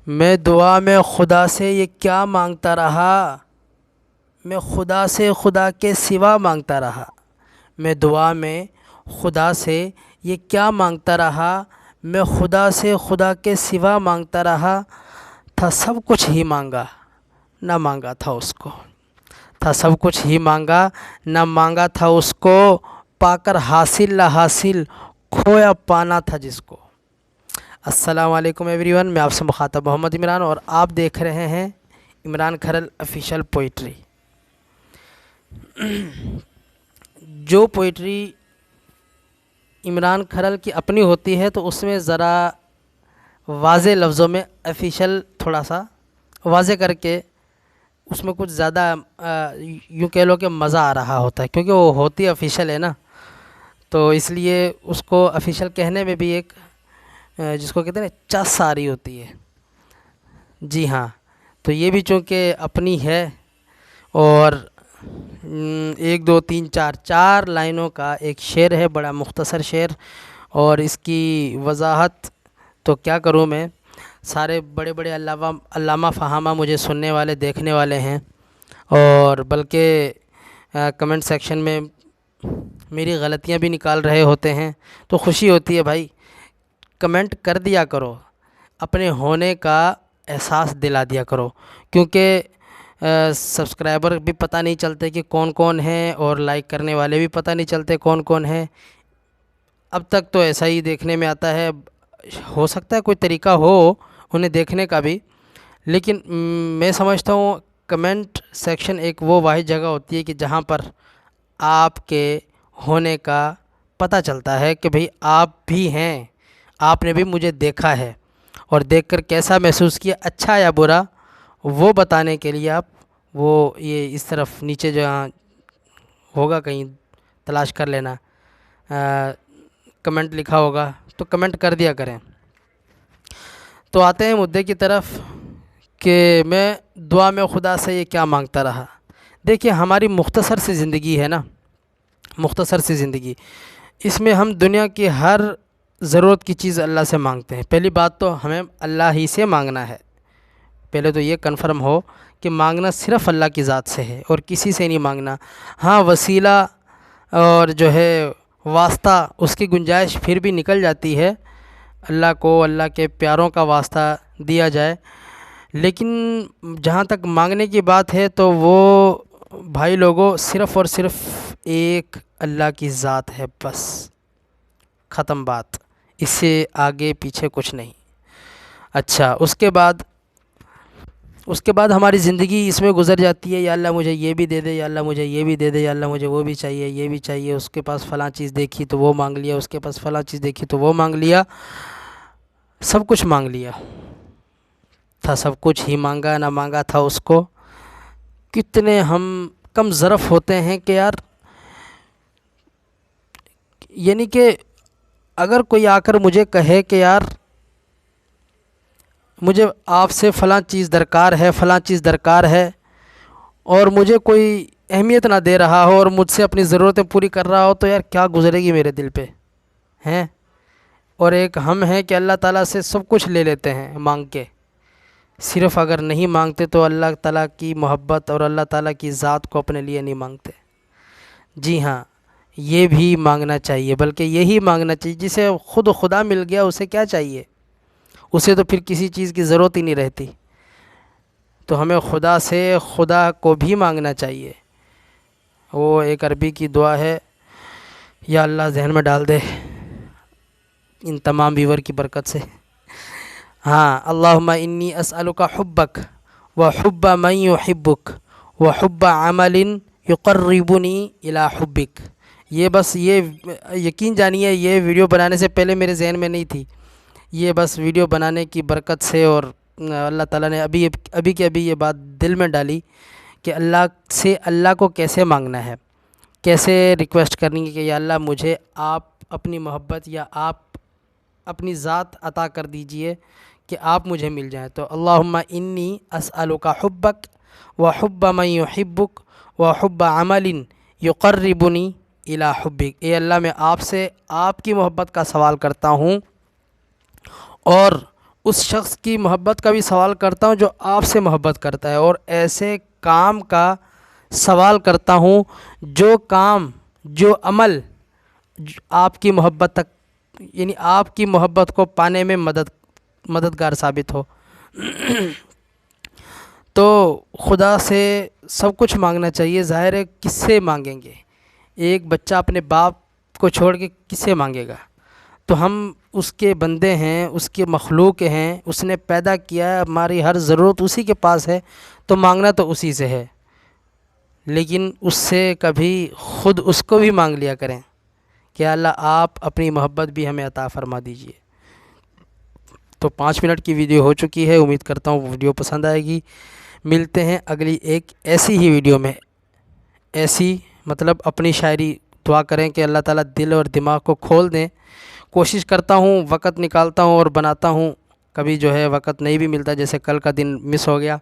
میں دعا میں خدا سے یہ کیا مانگتا رہا، میں خدا سے خدا کے سوا مانگتا رہا، میں دعا میں خدا سے یہ کیا مانگتا رہا، میں خدا سے خدا کے سوا مانگتا رہا، تھا سب کچھ ہی مانگا نہ مانگا تھا اس کو، تھا سب کچھ ہی مانگا نہ مانگا تھا اس کو، پا کر حاصل نہ حاصل کھویا پانا تھا جس کو۔ السلام علیکم ایوری ون، میں آپ سے مخاطب محمد عمران اور آپ دیکھ رہے ہیں عمران کھرل آفیشیل پوئٹری۔ جو پوئٹری عمران کھرل کی اپنی ہوتی ہے تو اس میں ذرا واضح لفظوں میں آفیشیل تھوڑا سا واضح کر کے اس میں کچھ زیادہ یوں کہہ لو کہ مزہ آ رہا ہوتا ہے، کیونکہ وہ ہوتی آفیشیل ہے نا، تو اس لیے اس کو آفیشیل کہنے میں بھی ایک جس کو کہتے ہیں نا چس آ رہی ہوتی ہے۔ جی ہاں، تو یہ بھی چونکہ اپنی ہے اور 1 2 3 4 لائنوں کا ایک شعر ہے، بڑا مختصر شعر، اور اس کی وضاحت تو کیا کروں میں، سارے بڑے بڑے علامہ فہامہ مجھے سننے والے دیکھنے والے ہیں، اور بلکہ کمنٹ سیکشن میں میری غلطیاں بھی نکال رہے ہوتے ہیں، تو خوشی ہوتی ہے بھائی، کمنٹ کر دیا کرو، اپنے ہونے کا احساس دلا دیا کرو، کیونکہ سبسکرائبر بھی پتہ نہیں چلتے کہ کون کون ہیں، اور لائک کرنے والے بھی پتہ نہیں چلتے کون کون ہیں۔ اب تک تو ایسا ہی دیکھنے میں آتا ہے، ہو سکتا ہے کوئی طریقہ ہو انہیں دیکھنے کا بھی، لیکن میں سمجھتا ہوں کمنٹ سیکشن ایک وہ واحد جگہ ہوتی ہے کہ جہاں پر آپ کے ہونے کا پتہ چلتا ہے کہ بھئی آپ بھی ہیں، آپ نے بھی مجھے دیکھا ہے، اور دیکھ کر کیسا محسوس کیا، اچھا یا برا، وہ بتانے کے لیے آپ وہ یہ اس طرف نیچے جہاں ہوگا کہیں تلاش کر لینا، کمنٹ لکھا ہوگا تو کمنٹ کر دیا کریں۔ تو آتے ہیں مدعے کی طرف کہ میں دعا میں خدا سے یہ کیا مانگتا رہا۔ دیکھیے ہماری مختصر سی زندگی ہے نا، مختصر سی زندگی، اس میں ہم دنیا کی ہر ضرورت کی چیز اللہ سے مانگتے ہیں۔ پہلی بات تو ہمیں اللہ ہی سے مانگنا ہے، پہلے تو یہ کنفرم ہو کہ مانگنا صرف اللہ کی ذات سے ہے اور کسی سے نہیں مانگنا۔ ہاں وسیلہ اور جو ہے واسطہ اس کی گنجائش پھر بھی نکل جاتی ہے، اللہ کو اللہ کے پیاروں کا واسطہ دیا جائے، لیکن جہاں تک مانگنے کی بات ہے تو وہ بھائی لوگوں صرف اور صرف ایک اللہ کی ذات ہے، بس ختم بات، اس سے آگے پیچھے کچھ نہیں۔ اچھا اس کے بعد ہماری زندگی اس میں گزر جاتی ہے، یا اللہ مجھے یہ بھی دے دے، یا اللہ مجھے یہ بھی دے دے، یا اللہ مجھے وہ بھی چاہیے، یہ بھی چاہیے، اس کے پاس فلاں چیز دیکھی تو وہ مانگ لیا، اس کے پاس فلاں چیز دیکھی تو وہ مانگ لیا، سب کچھ مانگ لیا، تھا سب کچھ ہی مانگا نہ مانگا تھا اس کو۔ کتنے ہم کم ظرف ہوتے ہیں کہ یار، یعنی کہ اگر کوئی آ کر مجھے کہے کہ یار مجھے آپ سے فلاں چیز درکار ہے، فلاں چیز درکار ہے، اور مجھے کوئی اہمیت نہ دے رہا ہو اور مجھ سے اپنی ضرورتیں پوری کر رہا ہو، تو یار کیا گزرے گی میرے دل پہ ہیں۔ اور ایک ہم ہیں کہ اللہ تعالیٰ سے سب کچھ لے لیتے ہیں مانگ کے، صرف اگر نہیں مانگتے تو اللہ تعالیٰ کی محبت اور اللہ تعالیٰ کی ذات کو اپنے لیے نہیں مانگتے۔ جی ہاں، یہ بھی مانگنا چاہیے، بلکہ یہی مانگنا چاہیے، جسے خود خدا مل گیا اسے کیا چاہیے، اسے تو پھر کسی چیز کی ضرورت ہی نہیں رہتی۔ تو ہمیں خدا سے خدا کو بھی مانگنا چاہیے۔ وہ ایک عربی کی دعا ہے، یا اللہ ذہن میں ڈال دے ان تمام ویور کی برکت سے، ہاں، اللہم انی اسألک حبک وحب من یحبک وحب عمل یقربنی الی حبک۔ یہ بس یہ یقین جانیے یہ ویڈیو بنانے سے پہلے میرے ذہن میں نہیں تھی، یہ بس ویڈیو بنانے کی برکت سے، اور اللہ تعالیٰ نے ابھی کے ابھی یہ بات دل میں ڈالی کہ اللہ سے اللہ کو کیسے مانگنا ہے، کیسے ریکویسٹ کرنی ہے کہ یا اللہ مجھے آپ اپنی محبت یا آپ اپنی ذات عطا کر دیجئے کہ آپ مجھے مل جائیں۔ تو اللہم انی اسألک حبک وحب من یحبک وحب عمل یقربنی الی حبک۔ اے اللہ میں آپ سے آپ کی محبت کا سوال کرتا ہوں اور اس شخص کی محبت کا بھی سوال کرتا ہوں جو آپ سے محبت کرتا ہے، اور ایسے کام کا سوال کرتا ہوں جو کام، جو عمل آپ کی محبت تک، یعنی آپ کی محبت کو پانے میں مددگار ثابت ہو۔ تو خدا سے سب کچھ مانگنا چاہیے، ظاہر ہے کس سے مانگیں گے؟ ایک بچہ اپنے باپ کو چھوڑ کے کس سے مانگے گا؟ تو ہم اس کے بندے ہیں، اس کے مخلوق ہیں، اس نے پیدا کیا ہے، ہماری ہر ضرورت اسی کے پاس ہے، تو مانگنا تو اسی سے ہے۔ لیکن اس سے کبھی خود اس کو بھی مانگ لیا کریں کہ اللہ آپ اپنی محبت بھی ہمیں عطا فرما دیجئے۔ تو 5 منٹ کی ویڈیو ہو چکی ہے، امید کرتا ہوں ویڈیو پسند آئے گی۔ ملتے ہیں اگلی ایک ایسی ہی ویڈیو میں، ایسی مطلب اپنی شاعری دعا کریں کہ اللہ تعالیٰ دل اور دماغ کو کھول دیں۔ کوشش کرتا ہوں، وقت نکالتا ہوں اور بناتا ہوں، کبھی جو ہے وقت نہیں بھی ملتا، جیسے کل کا دن مس ہو گیا۔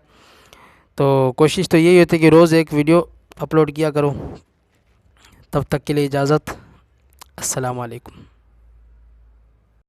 تو کوشش تو یہی ہوتی ہے کہ روز ایک ویڈیو اپلوڈ کیا کروں۔ تب تک کے لیے اجازت، السلام علیکم۔